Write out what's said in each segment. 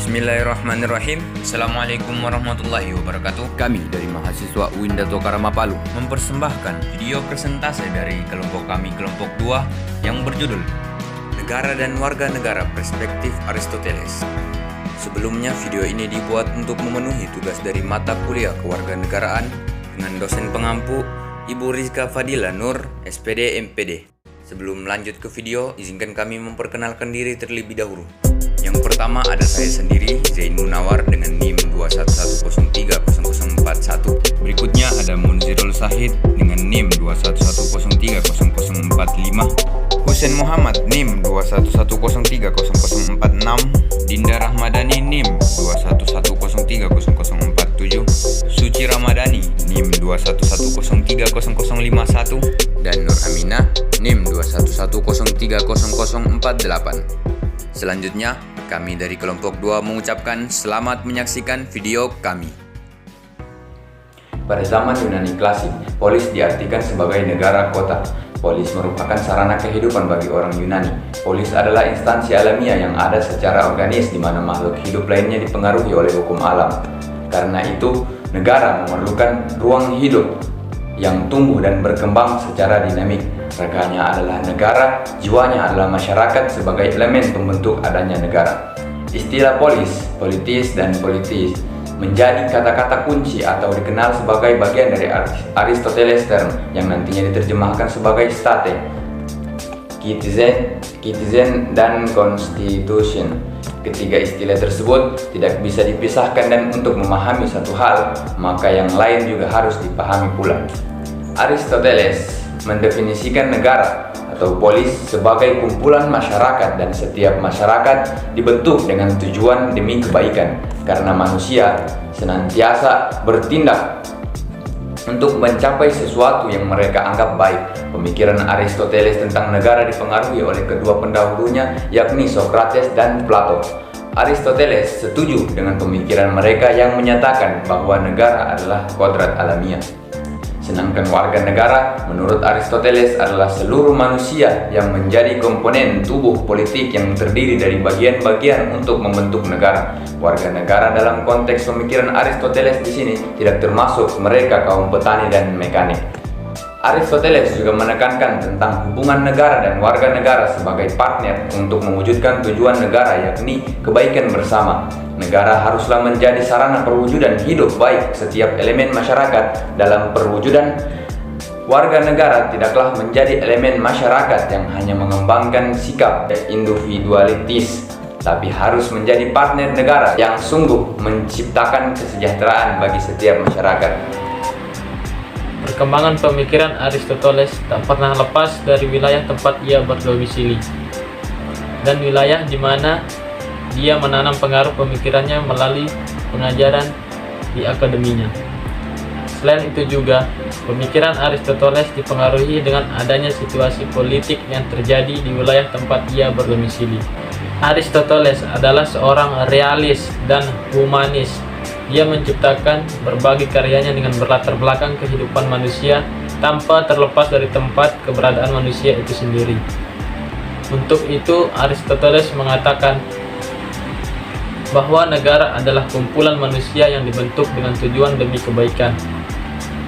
Bismillahirrahmanirrahim. Assalamualaikum warahmatullahi wabarakatuh. Kami dari mahasiswa UIN Dato Karamapalu Mempersembahkan video presentase dari kelompok kami, kelompok 2, yang berjudul Negara dan Warga Negara Perspektif Aristoteles. Sebelumnya, video ini dibuat untuk memenuhi tugas dari mata kuliah kewarganegaraan dengan dosen pengampu Ibu Rizka Fadila Nur, SPD MPD. Sebelum lanjut ke video, izinkan kami memperkenalkan diri terlebih dahulu. Yang pertama ada saya sendiri, Zain Munawar, dengan NIM 211030041. Berikutnya ada Munzirul Sahid dengan NIM 211030045. Husain Muhammad NIM 211030046. Dinda Rahmadani NIM 211030047. Suci Ramadhani NIM 211030051. Dan Nur Aminah NIM 211030048. Selanjutnya, kami dari kelompok 2 mengucapkan selamat menyaksikan video kami. Pada zaman Yunani klasik, polis diartikan sebagai negara kota. Polis merupakan sarana kehidupan bagi orang Yunani. Polis adalah instansi alamiah yang ada secara organis di mana makhluk hidup lainnya dipengaruhi oleh hukum alam. Karena itu, negara memerlukan ruang hidup yang tumbuh dan berkembang secara dinamik. Raganya adalah negara, jiwanya adalah masyarakat sebagai elemen pembentuk adanya negara. Istilah polis, politis, dan politis menjadi kata-kata kunci atau dikenal sebagai bagian dari Aristoteles term yang nantinya diterjemahkan sebagai state, citizen, dan constitution. Ketiga istilah tersebut tidak bisa dipisahkan, dan untuk memahami satu hal, maka yang lain juga harus dipahami pula. Aristoteles mendefinisikan negara atau polis sebagai kumpulan masyarakat, dan setiap masyarakat dibentuk dengan tujuan demi kebaikan karena manusia senantiasa bertindak untuk mencapai sesuatu yang mereka anggap baik. Pemikiran Aristoteles tentang negara dipengaruhi oleh kedua pendahulunya, yakni Socrates dan Plato. Aristoteles setuju dengan pemikiran mereka yang menyatakan bahwa negara adalah kodrat alamiah. Sedangkan warga negara, menurut Aristoteles, adalah seluruh manusia yang menjadi komponen tubuh politik yang terdiri dari bagian-bagian untuk membentuk negara. Warga negara dalam konteks pemikiran Aristoteles di sini tidak termasuk mereka kaum petani dan mekanik. Aristoteles juga menekankan tentang hubungan negara dan warga negara sebagai partner untuk mewujudkan tujuan negara, yakni kebaikan bersama. Negara haruslah menjadi sarana perwujudan hidup baik setiap elemen masyarakat. Dalam perwujudan warga negara tidaklah menjadi elemen masyarakat yang hanya mengembangkan sikap individualitis, tapi harus menjadi partner negara yang sungguh menciptakan kesejahteraan bagi setiap masyarakat. Perkembangan pemikiran Aristoteles tak pernah lepas dari wilayah tempat ia berdomisili dan wilayah di mana dia menanam pengaruh pemikirannya melalui pengajaran di akademinya. Selain itu juga, pemikiran Aristoteles dipengaruhi dengan adanya situasi politik yang terjadi di wilayah tempat ia berdomisili. Aristoteles adalah seorang realis dan humanis. Dia menciptakan berbagai karyanya dengan berlatar belakang kehidupan manusia tanpa terlepas dari tempat keberadaan manusia itu sendiri. Untuk itu, Aristoteles mengatakan bahwa negara adalah kumpulan manusia yang dibentuk dengan tujuan demi kebaikan,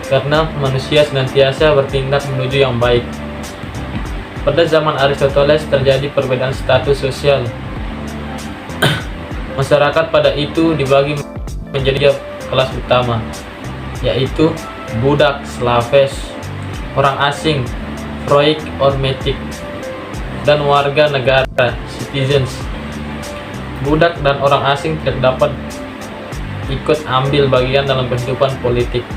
karena manusia senantiasa bertindak menuju yang baik. Pada zaman Aristoteles terjadi perbedaan status sosial. Masyarakat pada itu dibagi menjadi kelas utama, yaitu budak, slaves, orang asing, Freud or metic, dan warga negara, citizens. Budak dan orang asing tidak dapat ikut ambil bagian dalam kehidupan politik.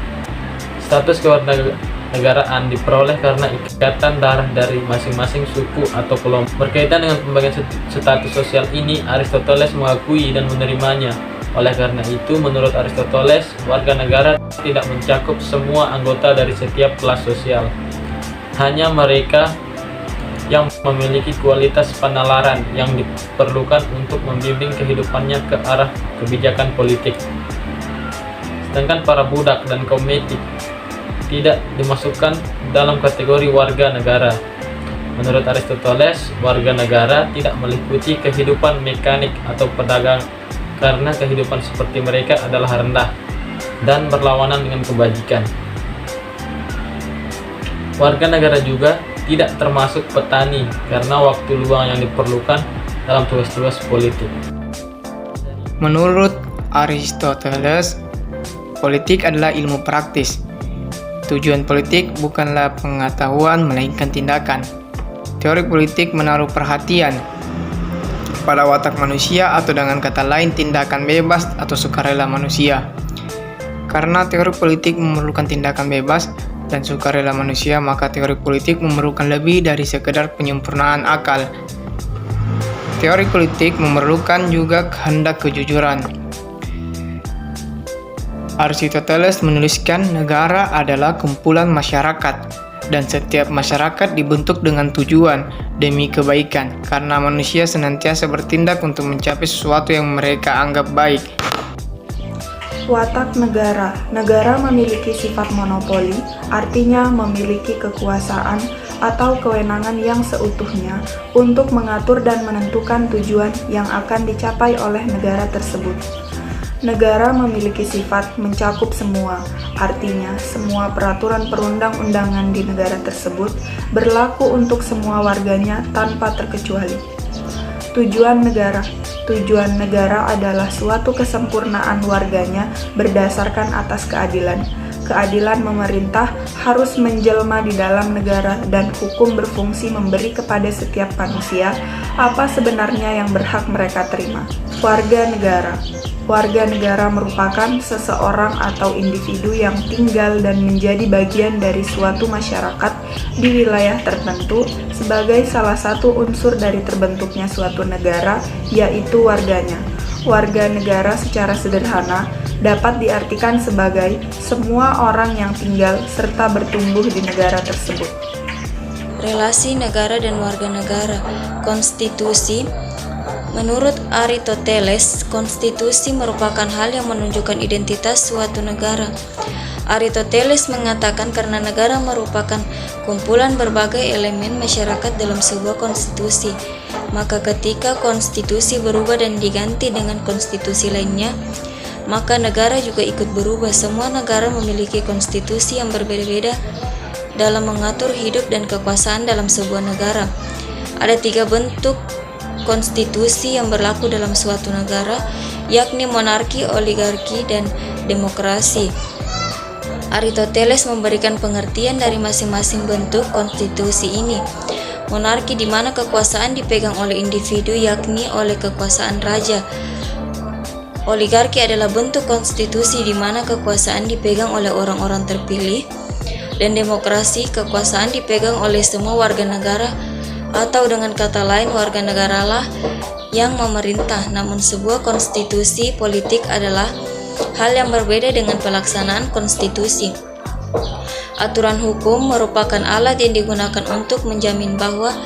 Status kewarganegaraan diperoleh karena ikatan darah dari masing-masing suku atau kelompok. Berkaitan dengan pembagian status sosial ini, Aristoteles mengakui dan menerimanya. Oleh karena itu, menurut Aristoteles, warga negara tidak mencakup semua anggota dari setiap kelas sosial. Hanya mereka yang memiliki kualitas penalaran yang diperlukan untuk membimbing kehidupannya ke arah kebijakan politik. Sedangkan para budak dan kaum metik tidak dimasukkan dalam kategori warga negara. Menurut Aristoteles, warga negara tidak meliputi kehidupan mekanik atau karena kehidupan seperti mereka adalah rendah dan berlawanan dengan kebajikan. Warga negara juga tidak termasuk petani karena waktu luang yang diperlukan dalam tugas-tugas politik. Menurut Aristoteles, politik adalah ilmu praktis. Tujuan politik bukanlah pengetahuan melainkan tindakan. Teori politik menaruh perhatian pada watak manusia atau dengan kata lain tindakan bebas atau sukarela manusia. Karena teori politik memerlukan tindakan bebas dan sukarela manusia, maka teori politik memerlukan lebih dari sekedar penyempurnaan akal. Teori politik memerlukan juga kehendak kejujuran. Aristoteles menuliskan negara adalah kumpulan masyarakat dan setiap masyarakat dibentuk dengan tujuan demi kebaikan karena manusia senantiasa bertindak untuk mencapai sesuatu yang mereka anggap baik. Watak negara. Negara memiliki sifat monopoli, artinya memiliki kekuasaan atau kewenangan yang seutuhnya untuk mengatur dan menentukan tujuan yang akan dicapai oleh negara tersebut. Negara memiliki sifat mencakup semua, artinya semua peraturan perundang-undangan di negara tersebut berlaku untuk semua warganya tanpa terkecuali. Tujuan negara. Tujuan negara adalah suatu kesempurnaan warganya berdasarkan atas keadilan. Keadilan memerintah harus menjelma di dalam negara dan hukum berfungsi memberi kepada setiap manusia apa sebenarnya yang berhak mereka terima. Warga negara. Warga negara merupakan seseorang atau individu yang tinggal dan menjadi bagian dari suatu masyarakat di wilayah tertentu sebagai salah satu unsur dari terbentuknya suatu negara, yaitu warganya. Warga negara secara sederhana dapat diartikan sebagai semua orang yang tinggal serta bertumbuh di negara tersebut. Relasi negara dan warga negara. Konstitusi. Menurut Aristoteles, konstitusi merupakan hal yang menunjukkan identitas suatu negara. Aristoteles mengatakan karena negara merupakan kumpulan berbagai elemen masyarakat dalam sebuah konstitusi, maka ketika konstitusi berubah dan diganti dengan konstitusi lainnya, maka negara juga ikut berubah. Semua negara memiliki konstitusi yang berbeda-beda dalam mengatur hidup dan kekuasaan dalam sebuah negara. Ada 3 bentuk konstitusi yang berlaku dalam suatu negara, yakni monarki, oligarki, dan demokrasi. Aristoteles memberikan pengertian dari masing-masing bentuk konstitusi ini. Monarki di mana kekuasaan dipegang oleh individu, yakni oleh kekuasaan raja. Oligarki adalah bentuk konstitusi di mana kekuasaan dipegang oleh orang-orang terpilih, dan demokrasi kekuasaan dipegang oleh semua warga negara, atau dengan kata lain warga negaralah yang memerintah. Namun sebuah konstitusi politik adalah hal yang berbeda dengan pelaksanaan konstitusi. Aturan hukum merupakan alat yang digunakan untuk menjamin bahwa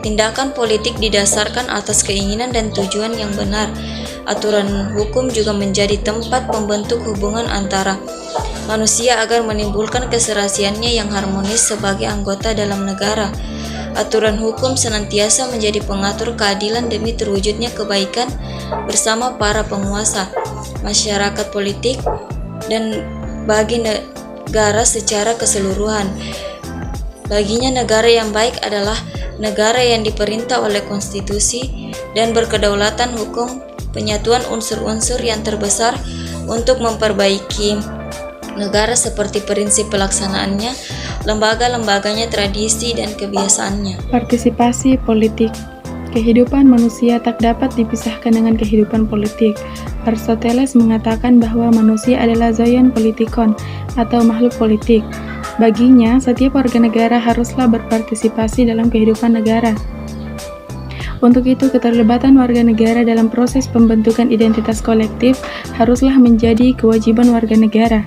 tindakan politik didasarkan atas keinginan dan tujuan yang benar. Aturan hukum juga menjadi tempat pembentuk hubungan antara manusia agar menimbulkan keserasiannya yang harmonis sebagai anggota dalam negara. Aturan hukum senantiasa menjadi pengatur keadilan demi terwujudnya kebaikan bersama para penguasa, masyarakat politik, dan bagi negara secara keseluruhan. Baginya negara yang baik adalah negara yang diperintah oleh konstitusi dan berkedaulatan hukum, penyatuan unsur-unsur yang terbesar untuk memperbaiki negara seperti prinsip pelaksanaannya, lembaga-lembaganya, tradisi, dan kebiasaannya. Partisipasi politik. Kehidupan manusia tak dapat dipisahkan dengan kehidupan politik. Aristoteles mengatakan bahwa manusia adalah zoon politikon atau makhluk politik. Baginya, setiap warga negara haruslah berpartisipasi dalam kehidupan negara. Untuk itu, keterlibatan warga negara dalam proses pembentukan identitas kolektif haruslah menjadi kewajiban warga negara.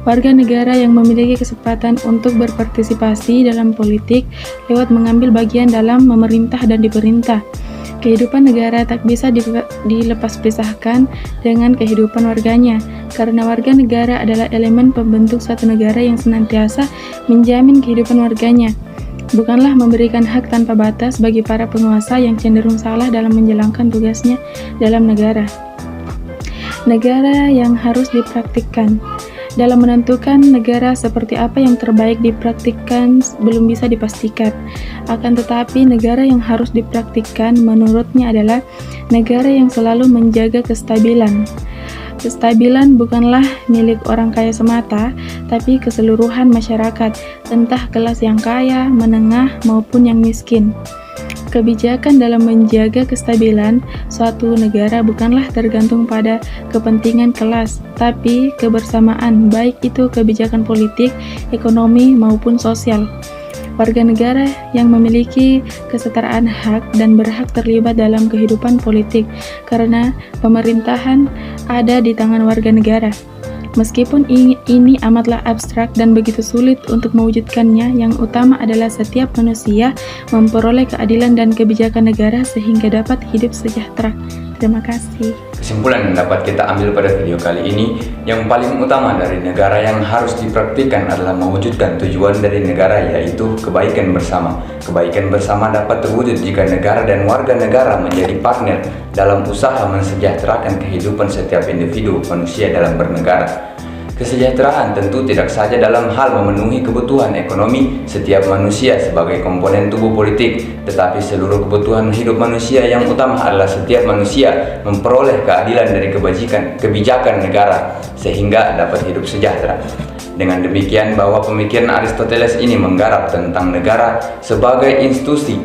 Warga negara yang memiliki kesempatan untuk berpartisipasi dalam politik lewat mengambil bagian dalam memerintah dan diperintah. Kehidupan negara tak bisa dilepaspisahkan dengan kehidupan warganya, karena warga negara adalah elemen pembentuk suatu negara yang senantiasa menjamin kehidupan warganya, bukanlah memberikan hak tanpa batas bagi para penguasa yang cenderung salah dalam menjalankan tugasnya dalam negara. negara yang harus dipraktikkan. Dalam menentukan negara seperti apa yang terbaik dipraktikkan belum bisa dipastikan. Akan tetapi negara yang harus dipraktikkan menurutnya adalah negara yang selalu menjaga kestabilan. Kestabilan bukanlah milik orang kaya semata, tapi keseluruhan masyarakat, entah kelas yang kaya, menengah, maupun yang miskin. Kebijakan dalam menjaga kestabilan suatu negara bukanlah tergantung pada kepentingan kelas, tapi kebersamaan, baik itu kebijakan politik, ekonomi, maupun sosial. Warga negara yang memiliki kesetaraan hak dan berhak terlibat dalam kehidupan politik, karena pemerintahan ada di tangan warga negara. Meskipun ini amatlah abstrak dan begitu sulit untuk mewujudkannya, yang utama adalah setiap manusia memperoleh keadilan dan kebijakan negara sehingga dapat hidup sejahtera. Terima kasih. Kesimpulan yang dapat kita ambil pada video kali ini, yang paling utama dari negara yang harus dipraktikkan adalah mewujudkan tujuan dari negara, yaitu kebaikan bersama. Kebaikan bersama dapat terwujud jika negara dan warga negara menjadi partner dalam usaha mensejahterakan kehidupan setiap individu manusia dalam bernegara. Kesejahteraan tentu tidak saja dalam hal memenuhi kebutuhan ekonomi setiap manusia sebagai komponen tubuh politik, tetapi seluruh kebutuhan hidup manusia yang utama adalah setiap manusia memperoleh keadilan dari kebijakan negara sehingga dapat hidup sejahtera. Dengan demikian, bahwa pemikiran Aristoteles ini menggarap tentang negara sebagai institusi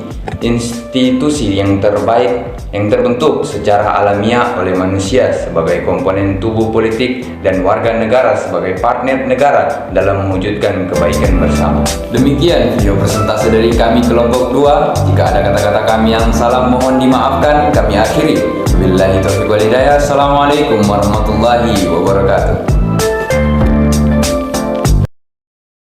yang terbaik yang terbentuk secara alamiah oleh manusia sebagai komponen tubuh politik dan warga negara sebagai partner negara dalam mewujudkan kebaikan bersama. Demikian video presentasi dari kami kelompok 2. Jika ada kata-kata kami yang salah mohon dimaafkan. Kami akhiri. Wabillahi taufiq wal hidayah. Assalamualaikum warahmatullahi wabarakatuh.